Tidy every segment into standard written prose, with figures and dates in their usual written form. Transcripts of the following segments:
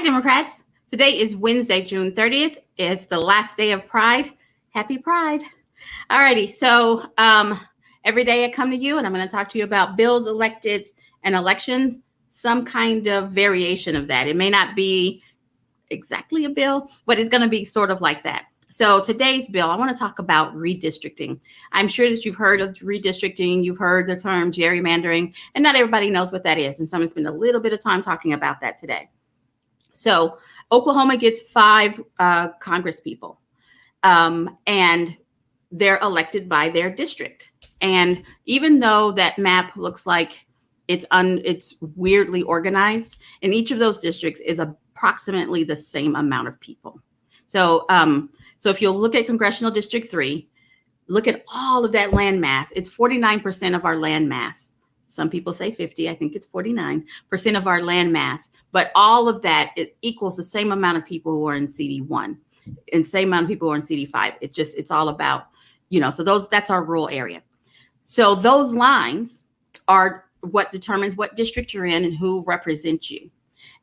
Democrats. Today is Wednesday, June 30th. It's the last day of Pride. Happy Pride. All righty. So every day I come to you and I'm going to talk to you about bills, electeds, and elections, some kind of variation of that. It may not be exactly a bill, but it's going to be sort of like that. So today's bill, I want to talk about redistricting. I'm sure that you've heard of redistricting. You've heard the term gerrymandering, and not everybody knows what that is. And so I'm going to spend a little bit of time talking about that today. So Oklahoma gets 5 Congress people, and they're elected by their district. And even though that map looks like it's weirdly organized, in each of those districts is approximately the same amount of people. So if you'll look at Congressional District 3, look at all of that land mass. It's 49% of our land mass. Some people say 50. I think it's 49% of our land mass. But all of that, it equals the same amount of people who are in CD1 and same amount of people who are in CD5. It's all about, so that's our rural area. So those lines are what determines what district you're in and who represents you.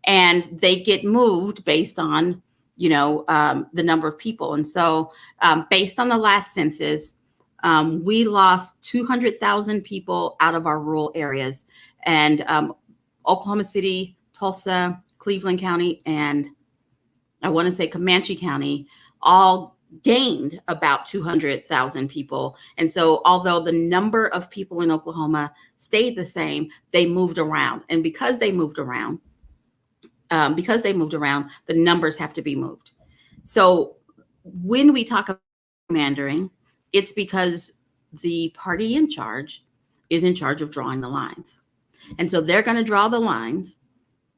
And they get moved based on, the number of people. And so based on the last census, we lost 200,000 people out of our rural areas, and Oklahoma City, Tulsa, Cleveland County, and I want to say Comanche County all gained about 200,000 people. And so although the number of people in Oklahoma stayed the same, they moved around. And because they moved around, the numbers have to be moved. So when we talk about gerrymandering, it's because the party in charge is in charge of drawing the lines. And so they're going to draw the lines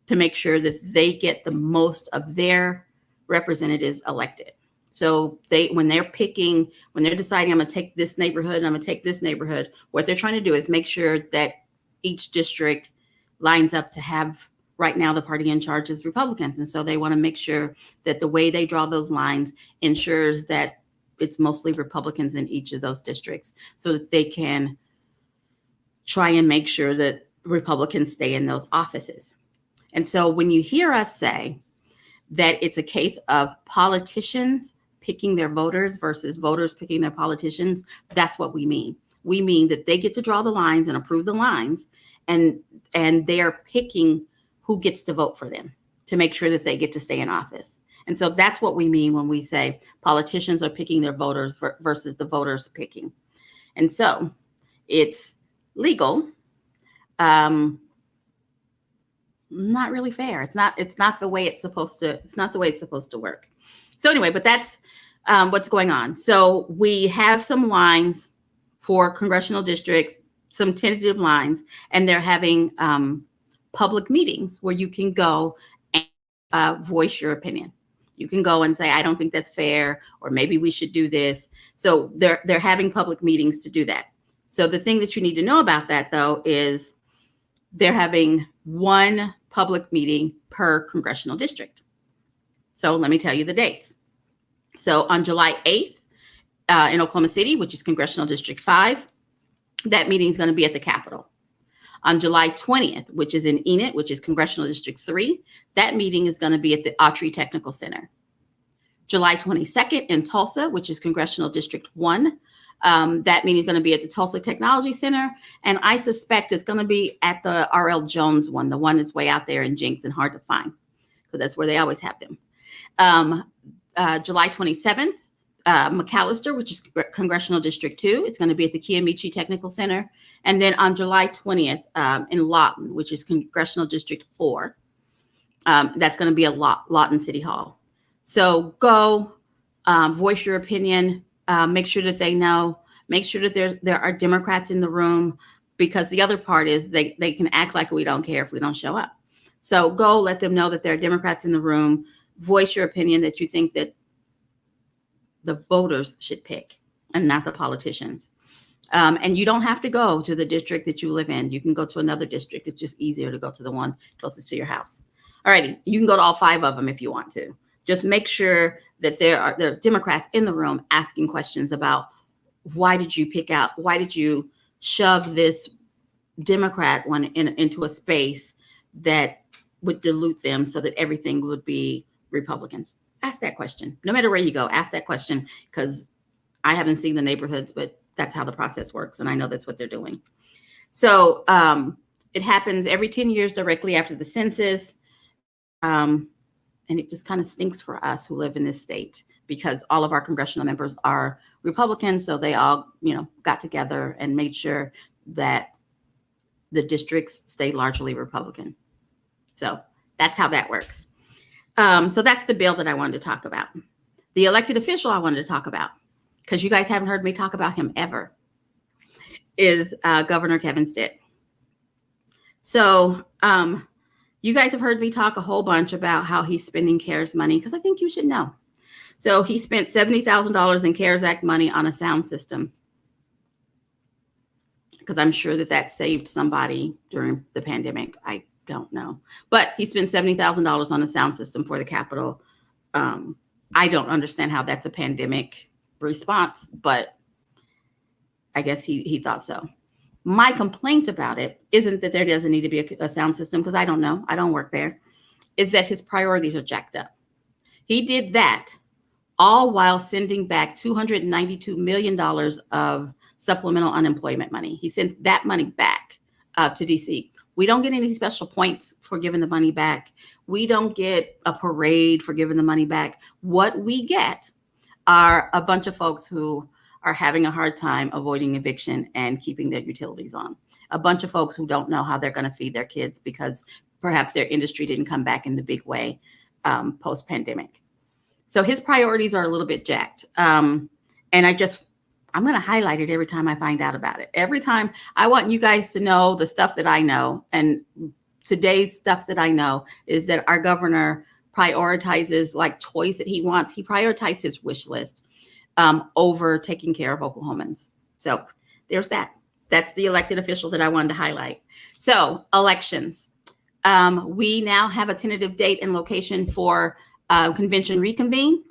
to make sure that they get the most of their representatives elected. So when they're deciding, I'm going to take this neighborhood and I'm going to take this neighborhood, what they're trying to do is make sure that each district lines up to have, right now, the party in charge is Republicans. And so they want to make sure that the way they draw those lines ensures that it's mostly Republicans in each of those districts, so that they can try and make sure that Republicans stay in those offices. And so when you hear us say that it's a case of politicians picking their voters versus voters picking their politicians, that's what we mean. We mean that they get to draw the lines and approve the lines, and they're picking who gets to vote for them to make sure that they get to stay in office. And so that's what we mean when we say politicians are picking their voters versus the voters picking. And so it's legal. Not really fair. It's not the way it's supposed to work. So anyway, but that's what's going on. So we have some lines for congressional districts, some tentative lines, and they're having public meetings where you can go and voice your opinion. You can go and say, I don't think that's fair, or maybe we should do this. So they're having public meetings to do that. So the thing that you need to know about that, though, is they're having one public meeting per congressional district. So let me tell you the dates. So on July 8th in Oklahoma City, which is Congressional District 5, that meeting is going to be at the Capitol. On July 20th, which is in Enid, which is Congressional District 3, that meeting is going to be at the Autry Technical Center. July 22nd in Tulsa, which is Congressional District 1, that meeting is going to be at the Tulsa Technology Center. And I suspect it's going to be at the R.L. Jones one, the one that's way out there in Jenks and hard to find, because that's where they always have them. July 27th, McAllister, which is Congressional District 2. It's going to be at the Kiamichi Technical Center. And then on July 20th in Lawton, which is Congressional District 4, that's going to be at Lawton City Hall. So go voice your opinion, make sure that they know, make sure that there are Democrats in the room, because the other part is they can act like we don't care if we don't show up. So go let them know that there are Democrats in the room, voice your opinion that you think that the voters should pick and not the politicians. And you don't have to go to the district that you live in. You can go to another district. It's just easier to go to the one closest to your house. All righty. You can go to all 5 of them if you want to. Just make sure that there are Democrats in the room asking questions about why did you shove this Democrat one into a space that would dilute them so that everything would be Republicans? Ask that question. No matter where you go, ask that question, because I haven't seen the neighborhoods, but that's how the process works. And I know that's what they're doing. So it happens every 10 years directly after the census. And it just kind of stinks for us who live in this state, because all of our congressional members are Republicans. So they all, got together and made sure that the districts stay largely Republican. So that's how that works. So that's the bill that I wanted to talk about. The elected official I wanted to talk about, because you guys haven't heard me talk about him ever, is Governor Kevin Stitt. So you guys have heard me talk a whole bunch about how he's spending CARES money, because I think you should know. So he spent $70,000 in CARES Act money on a sound system, because I'm sure that saved somebody during the pandemic. I don't know. But he spent $70,000 on a sound system for the Capitol. I don't understand how that's a pandemic response, but I guess he thought so. My complaint about it isn't that there doesn't need to be a sound system, because I don't know. I don't work there. Is that his priorities are jacked up. He did that all while sending back $292 million of supplemental unemployment money. He sent that money back to DC. We don't get any special points for giving the money back. We don't get a parade for giving the money back. What we get are a bunch of folks who are having a hard time avoiding eviction and keeping their utilities on. A bunch of folks who don't know how they're going to feed their kids because perhaps their industry didn't come back in the big way post-pandemic. So his priorities are a little bit jacked. And I'm going to highlight it every time I find out about it. Every time I want you guys to know the stuff that I know. And today's stuff that I know is that our governor prioritizes like toys that he wants. He prioritizes his wish list over taking care of Oklahomans. So there's that. That's the elected official that I wanted to highlight. So elections. We now have a tentative date and location for convention reconvene,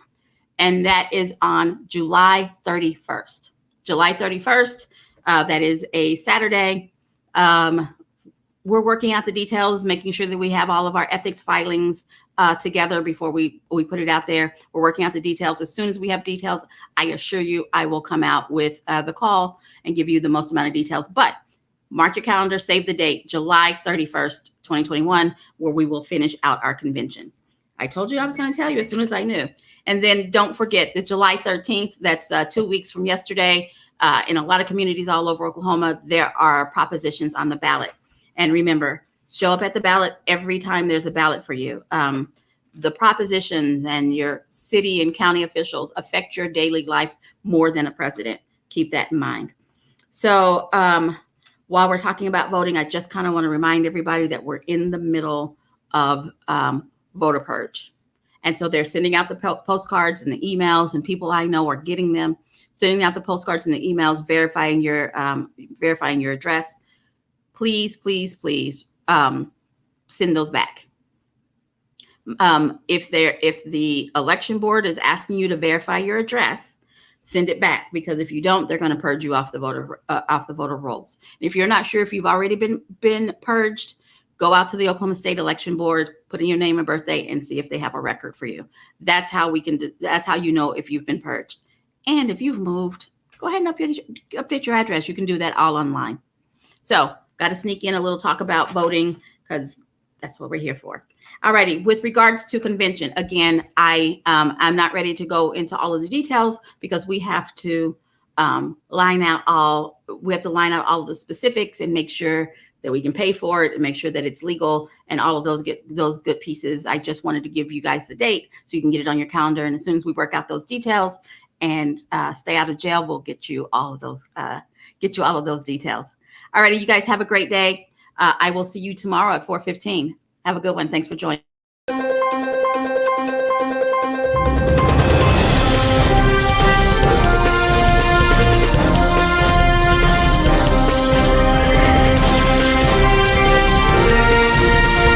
and that is on July 31st. July 31st, that is a Saturday. We're working out the details, making sure that we have all of our ethics filings together before we put it out there. We're working out the details. As soon as we have details, I assure you, I will come out with the call and give you the most amount of details. But mark your calendar, save the date, July 31st, 2021, where we will finish out our convention. I told you I was going to tell you as soon as I knew. And then don't forget that July 13th, that's 2 weeks from yesterday, in a lot of communities all over Oklahoma, there are propositions on the ballot. And remember, show up at the ballot every time there's a ballot for you. The propositions and your city and county officials affect your daily life more than a president. Keep that in mind. So while we're talking about voting, I just kind of want to remind everybody that we're in the middle of voter purge. And so they're sending out the postcards and the emails, and people I know are getting them, sending out the postcards and the emails, verifying your address. Please, please, please send those back. If the election board is asking you to verify your address, send it back, because if you don't, they're going to purge you off the voter rolls. And if you're not sure if you've already been purged, go out to the Oklahoma State Election Board, put in your name and birthday, and see if they have a record for you. That's how that's how you know if you've been purged. And if you've moved, go ahead and update your address. You can do that all online. So got to sneak in a little talk about voting, because that's what we're here for. All righty. With regards to convention, again, I'm not ready to go into all of the details, because we have to line out all of the specifics and make sure that we can pay for it and make sure that it's legal and all of those good pieces. I just wanted to give you guys the date so you can get it on your calendar. And as soon as we work out those details and stay out of jail, we'll get you all of those details. All righty, you guys have a great day. I will see you tomorrow at 4:15. Have a good one. Thanks for joining.